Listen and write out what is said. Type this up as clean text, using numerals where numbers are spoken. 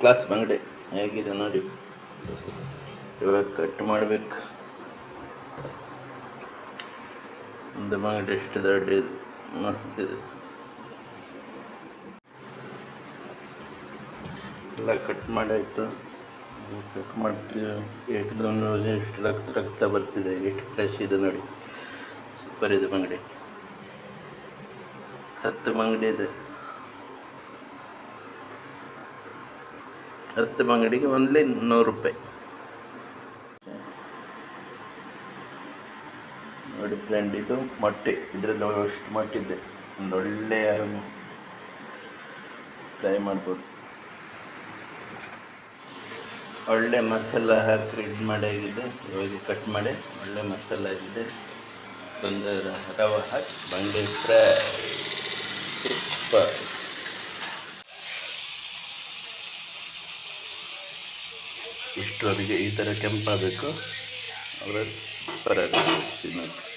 Class ಬಂಗಡೆ ಹೇಗಿದೆ ನೋಡಿ. ಇವಾಗ ಕಟ್ ಮಾಡಬೇಕು. ಒಂದು ಬಂಗಡೆ ಎಷ್ಟು ದೊಡ್ಡ ಇದೆ, ಮಸ್ತ್ ಇದೆ. ಎಲ್ಲ ಕಟ್ ಮಾಡಾಯಿತು. ಕಟ್ ಮಾಡ್ತೀವಿ. ಏಕದಮ್ ಎಷ್ಟು ರಕ್ತ ಬರ್ತಿದೆ, ಎಷ್ಟು ಫ್ರೆಶ್ ಇದೆ ನೋಡಿ. ಸೂಪರ್ ಇದೆ ಬಂಗಡಿ. 10 ಬಂಗಡಿ ಇದೆ. 10 ಬಂಗಡಿಗೆ ಓನ್ಲಿ 100 ರೂಪಾಯಿ ನೋಡಿ ಫ್ರೆಂಡ್. ಇದು ಮೊಟ್ಟೆ, ಇದರಲ್ಲಿ ಎಷ್ಟು ಮೊಟ್ಟಿದೆ. ಒಂದು ಒಳ್ಳೆಯ ಫ್ರೈ ಮಾಡ್ಬೋದು. ಒಳ್ಳೆ ಮಸಾಲ ಹಾಕಿ ಇದು ಮಾಡಾಗಿದೆ. ಇವಾಗ ಕಟ್ ಮಾಡಿ ಒಳ್ಳೆ ಮಸಾಲ ಆಗಿದೆ. ಒಂದು ರವೆ ಹಾಕಿ ಬಂಗಡೆ ಫ್ರೈ ಸೂಪರ್. ಇಷ್ಟವರೆಗೆ ಈ ಥರ ಕೆಂಪಾಗಬೇಕು. ಅವರ ಸೂಪರ್ ಆಗುತ್ತೆ ತಿನ್ನೋಕ್ಕೆ.